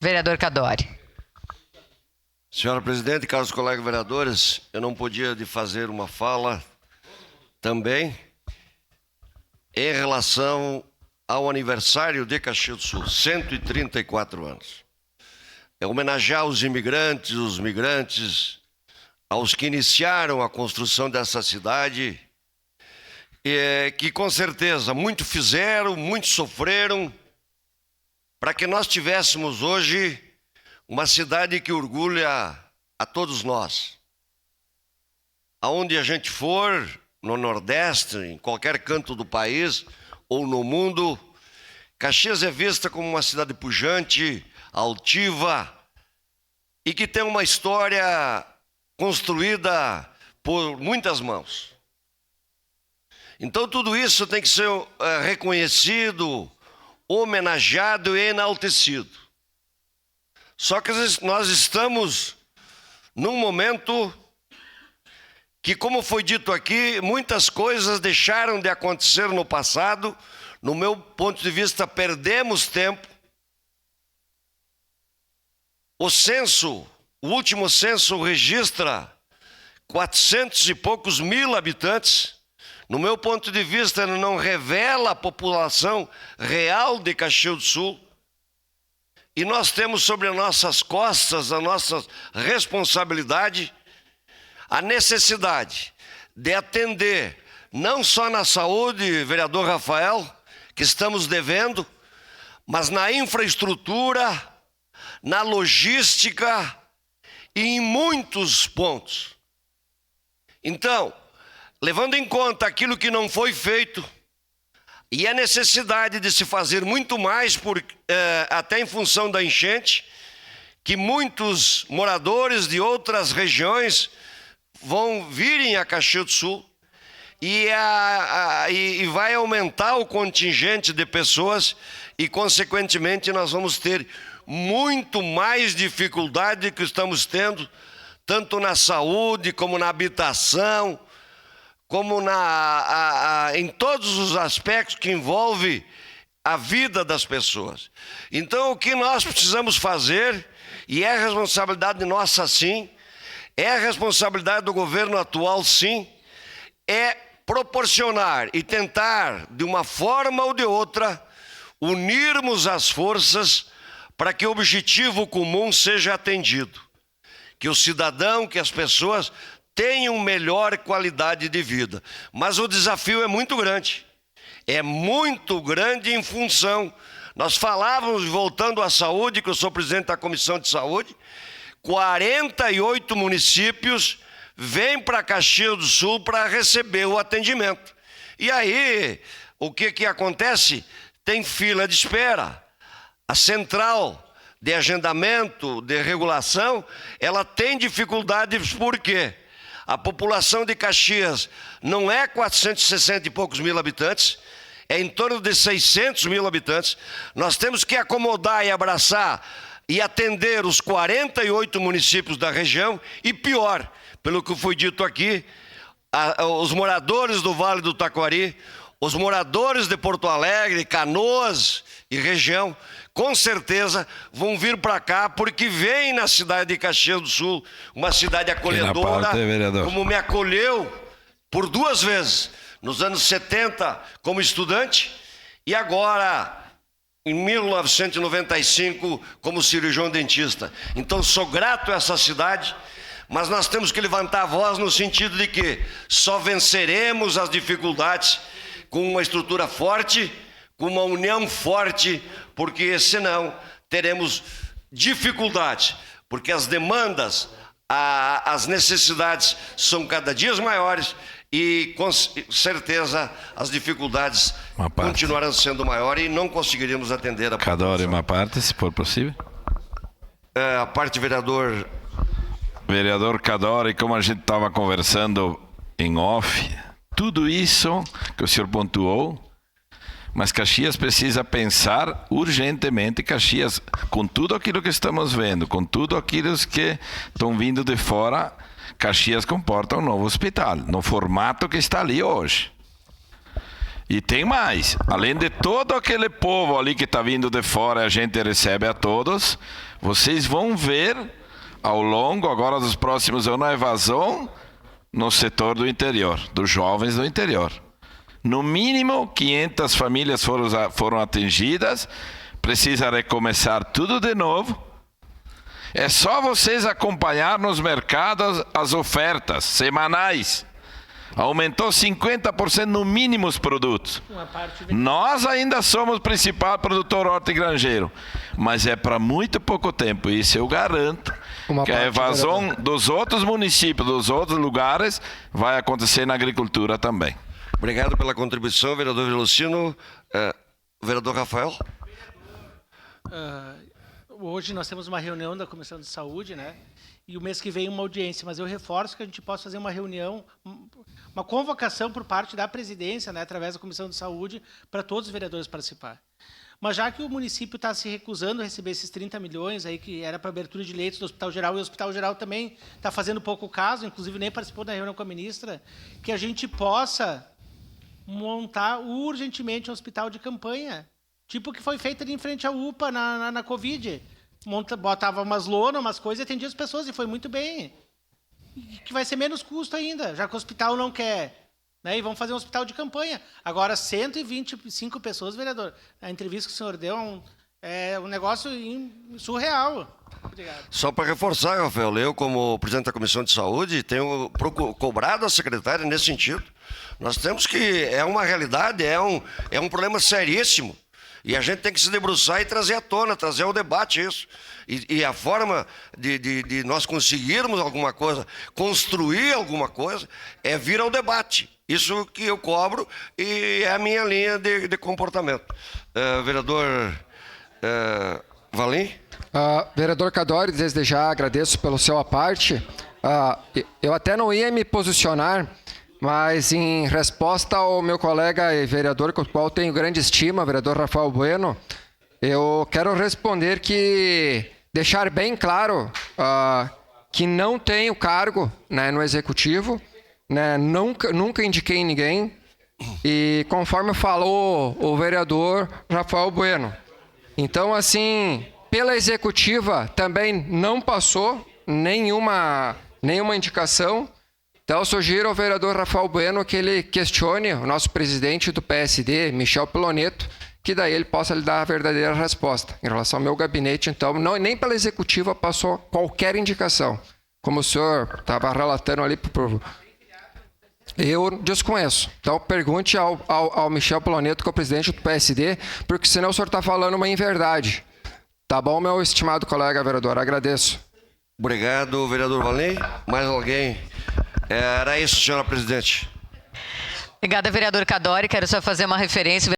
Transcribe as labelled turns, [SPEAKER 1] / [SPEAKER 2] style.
[SPEAKER 1] Vereador Cadore.
[SPEAKER 2] Senhora presidente, caros colegas vereadores, eu não podia de fazer uma fala também em relação ao aniversário de Caxias do Sul, 134 anos. É homenagear os imigrantes, os migrantes, aos que iniciaram a construção dessa cidade, que com certeza muito fizeram, muito sofreram, para que nós tivéssemos hoje uma cidade que orgulha a todos nós. Aonde a gente for, no Nordeste, em qualquer canto do país ou no mundo, Caxias é vista como uma cidade pujante, altiva e que tem uma história construída por muitas mãos. Então tudo isso tem que ser reconhecido, homenageado e enaltecido. Só que nós estamos num momento que, como foi dito aqui, muitas coisas deixaram de acontecer no passado. No meu ponto de vista, perdemos tempo. O último censo registra 400 e poucos mil habitantes. No meu ponto de vista, ele não revela a população real de Caxias do Sul. E nós temos sobre as nossas costas, a nossa responsabilidade, a necessidade de atender, não só na saúde, vereador Rafael, que estamos devendo, mas na infraestrutura, na logística e em muitos pontos. Então, levando em conta aquilo que não foi feito, e a necessidade de se fazer muito mais, até em função da enchente, que muitos moradores de outras regiões vão virem a Caxias do Sul e vai aumentar o contingente de pessoas e, consequentemente, nós vamos ter muito mais dificuldade que estamos tendo, tanto na saúde como na habitação, como em todos os aspectos que envolvem a vida das pessoas. Então, o que nós precisamos fazer, e é responsabilidade nossa sim, é responsabilidade do governo atual sim, é proporcionar e tentar, de uma forma ou de outra, unirmos as forças para que o objetivo comum seja atendido. Que o cidadão, que as pessoas tenham melhor qualidade de vida. Mas o desafio é muito grande. É muito grande em função. Nós falávamos, voltando à saúde, que eu sou presidente da Comissão de Saúde, 48 municípios vêm para Caxias do Sul para receber o atendimento. E aí, o que acontece? Tem fila de espera. A central de agendamento, de regulação, ela tem dificuldades. Por quê? A população de Caxias não é 460 e poucos mil habitantes, é em torno de 600 mil habitantes. Nós temos que acomodar e abraçar e atender os 48 municípios da região e, pior, pelo que foi dito aqui, os moradores do Vale do Taquari, os moradores de Porto Alegre, Canoas e região, com certeza vão vir para cá porque vem na cidade de Caxias do Sul, uma cidade acolhedora, como me acolheu por 2 vezes, nos anos 70 como estudante e agora em 1995 como cirurgião dentista. Então sou grato a essa cidade, mas nós temos que levantar a voz no sentido de que só venceremos as dificuldades com uma estrutura forte, com uma união forte, porque senão teremos dificuldade, porque as demandas, as necessidades são cada dia maiores e com certeza as dificuldades continuarão sendo maiores e não conseguiremos atender a população.
[SPEAKER 3] Cadore, uma parte, se for possível.
[SPEAKER 2] A parte, vereador.
[SPEAKER 3] Vereador Cadore, como a gente estava conversando em off, tudo isso que o senhor pontuou, mas Caxias precisa pensar urgentemente, Caxias, com tudo aquilo que estamos vendo, com tudo aquilo que estão vindo de fora, Caxias comporta um novo hospital, no formato que está ali hoje. E tem mais. Além de todo aquele povo ali que está vindo de fora, a gente recebe a todos. Vocês vão ver ao longo agora dos próximos anos a evasão no setor do interior, dos jovens do interior. No mínimo 500 famílias foram atingidas. Precisa recomeçar tudo de novo. É só vocês acompanhar nos mercados as ofertas semanais. Aumentou 50% no mínimo os produtos. Nós ainda somos o principal produtor hortigranjeiro, mas é para muito pouco tempo. Isso eu garanto que a evasão dos outros municípios, dos outros lugares, vai acontecer na agricultura também.
[SPEAKER 2] Obrigado pela contribuição, vereador Velocino. Vereador Rafael.
[SPEAKER 1] Hoje nós temos uma reunião da Comissão de Saúde, né? E o mês que vem uma audiência, mas eu reforço que a gente possa fazer uma reunião, uma convocação por parte da presidência, né, através da Comissão de Saúde, para todos os vereadores participar. Mas já que o município está se recusando a receber esses 30 milhões, aí, que era para abertura de leitos do Hospital Geral, e o Hospital Geral também está fazendo pouco caso, inclusive nem participou da reunião com a ministra, que a gente possa montar urgentemente um hospital de campanha, tipo o que foi feito ali em frente à UPA na Covid. Botava umas lonas, umas coisas e atendia as pessoas, e foi muito bem. E que vai ser menos custo ainda, já que o hospital não quer. Né? E vamos fazer um hospital de campanha. Agora, 125 pessoas, vereador. A entrevista que o senhor deu é um negócio surreal. Obrigado.
[SPEAKER 2] Só para reforçar, Rafael, eu, como presidente da Comissão de Saúde, tenho cobrado a secretária nesse sentido. Nós temos que... É uma realidade, é um problema seríssimo. E a gente tem que se debruçar e trazer à tona, trazer ao debate isso. E a forma de nós conseguirmos alguma coisa, construir alguma coisa, é vir ao debate. Isso que eu cobro e é a minha linha de comportamento. Vereador Valim?
[SPEAKER 4] Vereador Cadori, desde já agradeço pelo seu aparte. Eu até não ia me posicionar, mas em resposta ao meu colega e vereador, com o qual tenho grande estima, vereador Rafael Bueno, eu quero responder que, deixar bem claro que não tenho cargo, né, no Executivo, né, nunca indiquei ninguém, e conforme falou o vereador Rafael Bueno. Então, assim, pela Executiva também não passou nenhuma indicação. Então, eu sugiro ao vereador Rafael Bueno que ele questione o nosso presidente do PSD, Michel Piloneto, que daí ele possa lhe dar a verdadeira resposta. Em relação ao meu gabinete, então, nem pela Executiva passou qualquer indicação. Como o senhor estava relatando ali, eu desconheço. Então, pergunte ao Michel Piloneto, que é o presidente do PSD, porque senão o senhor está falando uma inverdade. Tá bom, meu estimado colega vereador? Agradeço.
[SPEAKER 2] Obrigado, vereador Valim. Mais alguém? Era isso, senhora presidente.
[SPEAKER 5] Obrigada, vereador Cadori. Quero só fazer uma referência.